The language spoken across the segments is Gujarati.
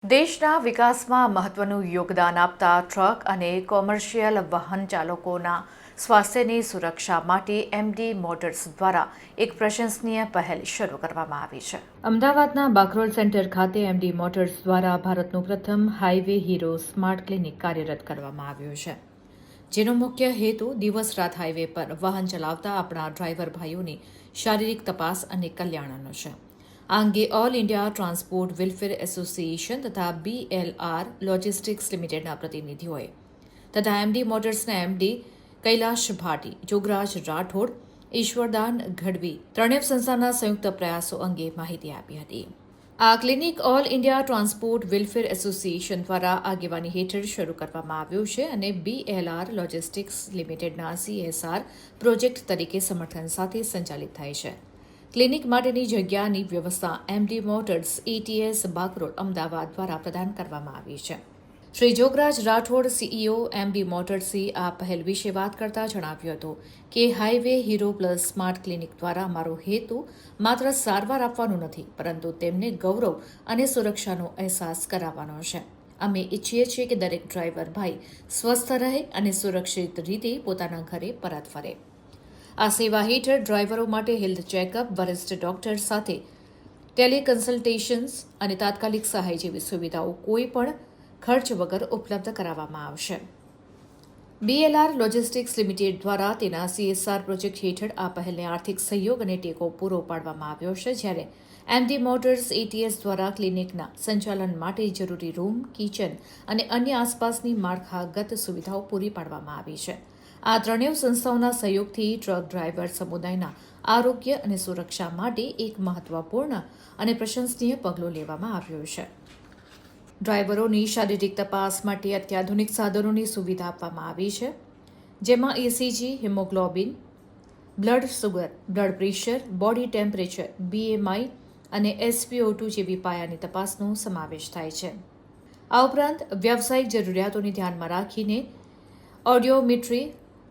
દેશના વિકાસમાં મહત્વનું યોગદાન આપતા ટ્રક અને કોમર્શિયલ વાહન ચાલકોના સ્વાસ્થ્યની સુરક્ષા માટે એમડી મોટર્સ દ્વારા એક પ્રશંસનીય પહેલ શરૂ કરવામાં આવી છે। અમદાવાદના બાકરોલ સેન્ટર ખાતે એમડી મોટર્સ દ્વારા ભારતનું પ્રથમ હાઈવે હીરો સ્માર્ટ ક્લિનિક કાર્યરત કરવામાં આવ્યું છે, જેનો મુખ્ય હેતુ દિવસ રાત હાઈવે પર વાહન ચલાવતા આપણા ડ્રાઈવર ભાઈઓની શારીરિક તપાસ અને કલ્યાણનો છે। આ અંગે all India transport welfare association તથા BLR લોજિસ્ટિક્સ લિમિટેડના પ્રતિનિધિઓએ તથા એમડી મોટર્સના એમડી કૈલાશ ભાટી, જોગરાજ રાઠોડ, ઈશ્વરદાન ગઢવી ત્રણેય સંસ્થાના સંયુક્ત પ્રયાસો અંગે માહિતી આપી હતી। આ clinic all India transport welfare association દ્વારા આગેવાની હેઠળ શરૂ કરવામાં આવ્યું છે અને BLR લોજિસ્ટિક્સ લિમિટેડના CSR પ્રોજેક્ટ તરીકે સમર્થન સાથે સંચાલિત થાય છે। ક્લિનિક માટેની જગ્યાની વ્યવસ્થા MD motors ETS Bakrol Ahmedabad દ્વારા પ્રદાન કરવામાં આવી છે। શ્રી જોગરાજ રાઠોડ CEO એમડી મોટર્સે આ પહેલ વિશે વાત કરતા જણાવ્યું હતું કે highway hero plus smart clinic દ્વારા અમારો હેતુ માત્ર સારવાર આપવાનું નથી, પરંતુ તેમને ગૌરવ અને સુરક્ષાનો અહેસાસ કરાવવાનો છે। અમે ઈચ્છીએ છીએ કે દરેક ડ્રાઈવર ભાઈ સ્વસ્થ રહે અને સુરક્ષિત રીતે પોતાના ઘરે પરત ફરે। આ સેવા હેઠળ ડ્રાઈવરો માટે હેલ્થ ચેકઅપ, વરિષ્ઠ ડોક્ટર સાથે ટેલિકન્સલ્ટેશન્સ અને તાત્કાલિક સહાય જેવી સુવિધાઓ કોઈ પણ ખર્ચ વગર ઉપલબ્ધ કરાવવામાં આવશે। BLR લોજિસ્ટિક્સ લિમિટેડ દ્વારા તેના CSR પ્રોજેક્ટ હેઠળ આ પહેલને આર્થિક સહયોગ અને ટેકો પૂરો પાડવામાં આવ્યો છે, જ્યારે એમડી મોટર્સ ETS દ્વારા ક્લિનિકના સંચાલન માટે જરૂરી રૂમ, કિચન અને અન્ય આસપાસની માળખાગત સુવિધાઓ પૂરી પાડવામાં આવી છે। આ ત્રણેય સંસ્થાઓના સહયોગથી ટ્રક ડ્રાઈવર સમુદાયના આરોગ્ય અને સુરક્ષા માટે એક મહત્વપૂર્ણ અને પ્રશંસનીય પગલું લેવામાં આવ્યું છે। ડ્રાઈવરોની શારીરિક તપાસ માટે અત્યાધુનિક સાધનોની સુવિધા આપવામાં આવી છે, જેમાં ECG, haemoglobin, blood sugar, blood pressure, body temperature, BMI અને SpO2 જેવી પાયાની તપાસનો સમાવેશ થાય છે। આ ઉપરાંત વ્યાવસાયિક જરૂરિયાતોને ધ્યાનમાં રાખીને ઓડિયોમેટ્રી,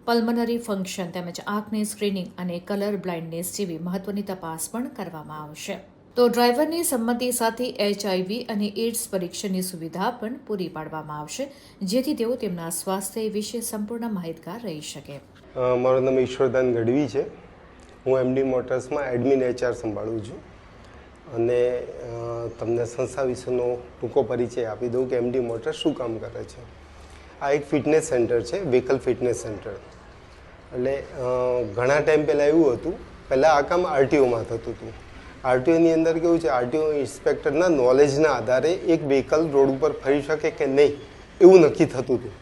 પલ્મનરી ફંક્શન તેમજ આંખની સ્ક્રીનિંગ અને કલર બ્લાઇન્ડનેસ જેવી મહત્વની તપાસ પણ કરવામાં આવશે। તો ડ્રાઈવરની સંમતિ સાથે HIV અને એડ્સ પરીક્ષણની સુવિધા પણ પૂરી પાડવામાં આવશે, જેથી તેઓ તેમના સ્વાસ્થ્ય વિશે સંપૂર્ણ માહિતગાર રહી શકે। મારું નામ ઈશ્વરદાન ગઢવી છે। હું એમડી મોટર્સમાં એડમિન HR સંભાળું છું અને તમને સંસ્થા વિશેનો ટૂંકો પરિચય આપી દઉં કે એમડી મોટર્સ શું કામ કરે છે। આ એક ફિટનેસ સેન્ટર છે, વ્હીકલ ફિટનેસ સેન્ટર। એટલે ઘણા ટાઈમ પહેલાં એવું હતું, પહેલાં આ કામ RTOમાં થતું હતું। RTOની અંદર કેવું છે, RTO ઇન્સ્પેક્ટરના નોલેજના આધારે એક વ્હીકલ રોડ ઉપર ફરી શકે કે નહીં એવું નક્કી થતું હતું,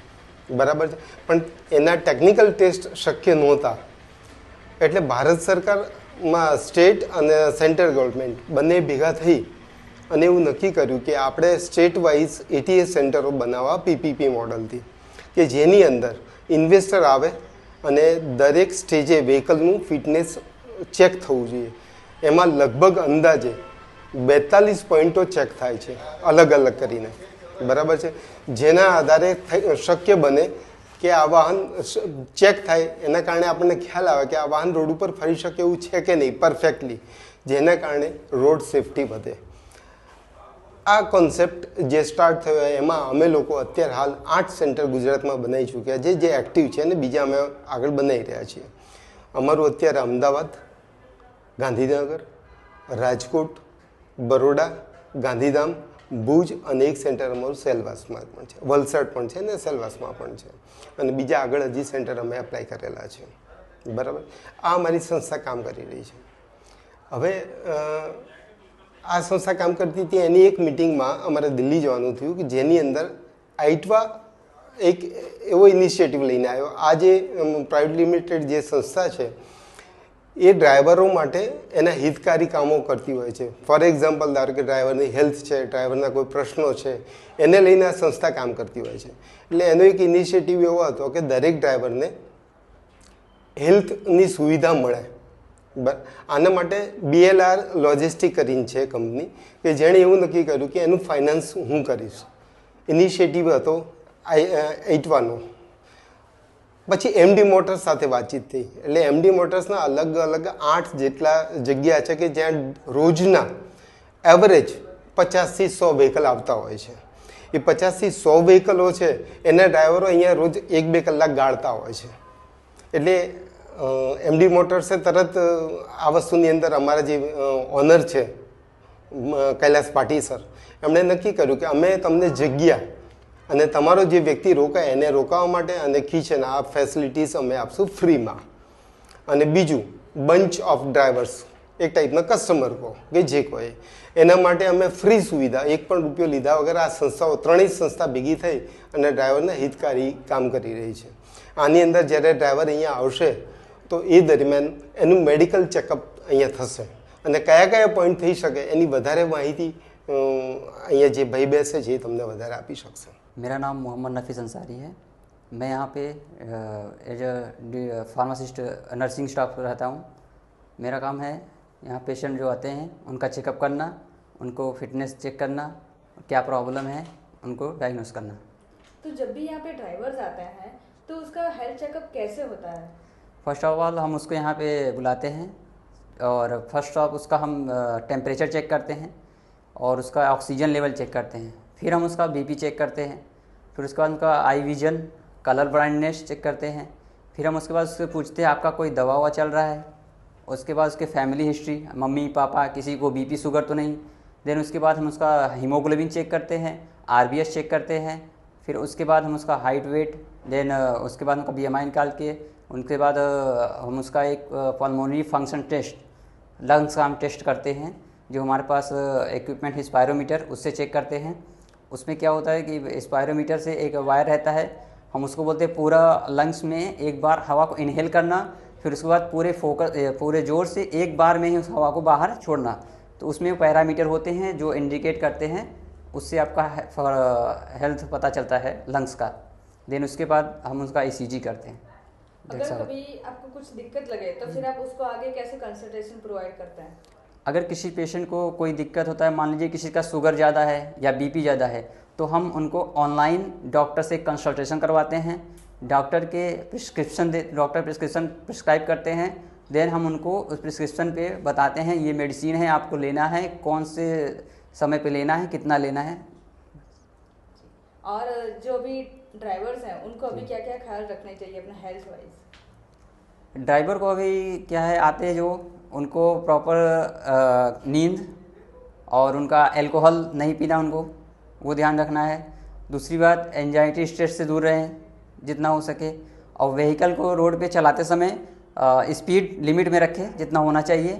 બરાબર છે। પણ એના ટેકનિકલ ટેસ્ટ શક્ય નહોતા, એટલે ભારત સરકારમાં સ્ટેટ અને સેન્ટ્રલ ગવર્મેન્ટ બંને ભેગા થઈ અને એવું નક્કી કર્યું કે આપણે સ્ટેટ વાઇઝ ETS સેન્ટરો બનાવવા PPP મોડલથી, કે જેની અંદર ઇન્વેસ્ટર આવે અને દરેક સ્ટેજે વ્હીકલનું ફિટનેસ ચેક થવું જોઈએ। એમાં લગભગ અંદાજે 42 પોઈન્ટો ચેક થાય છે અલગ અલગ કરીને, બરાબર છે। જેના આધારે શક્ય બને કે આ વાહન ચેક થાય, એના કારણે આપણને ખ્યાલ આવે કે આ વાહન રોડ ઉપર ફરી શકે એવું છે કે નહીં પરફેક્ટલી, જેના કારણે રોડ સેફટી વધે। આ કોન્સેપ્ટ જે સ્ટાર્ટ થયો એમાં અમે લોકો અત્યારે હાલ 8 સેન્ટર ગુજરાતમાં બનાવી ચૂક્યા છે, જે એક્ટિવ છે, અને બીજા અમે આગળ બનાવી રહ્યા છીએ। અમારું અત્યારે અમદાવાદ, ગાંધીનગર, રાજકોટ, બરોડા, ગાંધીધામ, ભુજ અને એક સેન્ટર અમારું સેલવાસમાં પણ છે, વલસાડ પણ છે અને સેલવાસમાં પણ છે, અને બીજા આગળ હજી સેન્ટર અમે એપ્લાય કરેલા છે, બરાબર। આ અમારી સંસ્થા કામ કરી રહી છે। હવે આ સંસ્થા કામ કરતી હતી, એની એક મિટિંગમાં અમારે દિલ્હી જવાનું થયું કે જેની અંદર આઇટવા એક એવો ઇનિશિયેટિવ લઈને આવ્યો। આ જે પ્રાઇવેટ લિમિટેડ જે સંસ્થા છે એ ડ્રાઈવરો માટે એના હિતકારી કામો કરતી હોય છે। ફોર એક્ઝામ્પલ, ધારો કે ડ્રાઈવરની હેલ્થ છે, ડ્રાઈવરના કોઈ પ્રશ્નો છે, એને લઈને આ સંસ્થા કામ કરતી હોય છે। એટલે એનો એક ઇનિશિયેટિવ એવો હતો કે દરેક ડ્રાઈવરને હેલ્થની સુવિધા મળે। આના માટે BLR લોજિસ્ટિક કરીને છે કંપની, કે જેણે એવું નક્કી કર્યું કે એનું ફાઇનાન્સ હું કરીશ। ઇનિશિયેટિવ હતો આઇટવાનો। પછી એમડી મોટર્સ સાથે વાતચીત થઈ, એટલે એમડી મોટર્સના અલગ અલગ 8 જેટલા જગ્યા છે કે જ્યાં રોજના એવરેજ 50થી 100 વ્હીકલ આવતા હોય છે. એ 50થી 100 વ્હીકલો છે એના ડ્રાઈવરો અહીંયા રોજ 1-2 કલાક ગાળતા હોય છે. એટલે એમડી મોટર્સે તરત આ વસ્તુની અંદર અમારા જે ઓનર છે કૈલાસ પાટી સર, એમણે નક્કી કર્યું કે અમે તમને જગ્યા અને તમારો જે વ્યક્તિ રોકાય એને રોકાવા માટે અને કિચન આ ફેસિલિટીઝ અમે આપશું ફ્રીમાં. અને બીજું બંચ ઓફ ડ્રાઈવર્સ, એક ટાઈપના કસ્ટમર કહો કે જે કહો એના માટે અમે ફ્રી સુવિધા, 1 પણ રૂપિયો લીધા વગર આ સંસ્થાઓ ત્રણેય સંસ્થા ભેગી થઈ અને ડ્રાઈવરને હિતકારી કામ કરી રહી છે. આની અંદર જ્યારે ડ્રાઈવર અહીંયા આવશે તો એ દરમિયાન એનું મેડિકલ ચેકઅપ અહીંયા થશે અને કયા કયા પોઈન્ટ થઈ શકે એની વધારે માહિતી અહીંયા જે ભાઈ બેસે છે એ તમને વધારે આપી શકશે. मेरा नाम मोहम्मद नफ़ीस अंसारी है. मैं यहाँ पे as a pharmacist nursing staff रहता हूँ. मेरा काम है यहाँ पेशेंट जो आते हैं उनका चेकअप करना, उनको फिटनेस चेक करना, क्या प्रॉब्लम है उनको डायग्नोस करना. तो जब भी यहाँ पे ड्राइवर्स आते हैं तो उसका हेल्थ चेकअप कैसे होता है? फर्स्ट ऑफ ऑल हम उसको यहाँ पे बुलाते हैं और फर्स्ट ऑफ उसका हम टेम्परेचर चेक करते हैं और उसका ऑक्सीजन लेवल चेक करते हैं. फिर हम उसका बीपी चेक करते हैं. फिर उसके बाद उनका eye vision, colour blindness check करते हैं. फिर हम उसके बाद उससे पूछते हैं आपका कोई दवा हुआ चल रहा है. उसके बाद उसके फैमिली हिस्ट्री, मम्मी पापा किसी को बीपी शुगर तो नहीं. देन उसके बाद हम उसका हीमोग्लोबिन चेक करते हैं, आरबीएस चेक करते हैं. फिर उसके बाद हम उसका हाइट वेट, देन उसके बाद उनका बीएमआई निकाल के उनके बाद हम उसका एक पल्मोनरी फंक्शन टेस्ट, लंग्स का हम टेस्ट करते हैं. जो हमारे पास इक्विपमेंट है स्पायरोमीटर, उससे चेक करते हैं. उसमें क्या होता है कि स्पायरोमीटर से एक वायर रहता है, हम उसको बोलते हैं पूरा लंग्स में एक बार हवा को इनहेल करना, फिर उसके बाद पूरे जोर से एक बार में ही उस हवा को बाहर छोड़ना. तो उसमें पैरामीटर होते हैं जो इंडिकेट करते हैं, उससे आपका हेल्थ पता चलता है लंग्स का. देन उसके बाद हम उसका ईसीजी करते हैं. अगर कभी आपको कुछ दिक्कत लगे तो फिर आप उसको आगे कैसे कंसल्टेशन प्रोवाइड करते हैं? अगर किसी पेशेंट को कोई दिक्कत होता है, मान लीजिए किसी का शुगर ज़्यादा है या बीपी ज़्यादा है, तो हम उनको ऑनलाइन डॉक्टर से कंसल्टेशन करवाते हैं. डॉक्टर प्रिस्क्रिप्शन प्रिस्क्राइब करते हैं. देन हम उनको उस प्रिस्क्रिप्शन पे बताते हैं ये मेडिसिन है आपको लेना है, कौन से समय पे लेना है, कितना लेना है. और जो भी ड्राइवर्स हैं उनको अभी क्या क्या ख्याल रखना चाहिए अपना हेल्थ वाइज? ड्राइवर को अभी क्या है, आते हैं जो उनको प्रॉपर नींद और उनका अल्कोहल नहीं पीना, उनको वो ध्यान रखना है. दूसरी बात, एंजाइटी स्ट्रेस से दूर रहें जितना हो सके. और व्हीकल को रोड पे चलाते समय स्पीड लिमिट में रखें जितना होना चाहिए.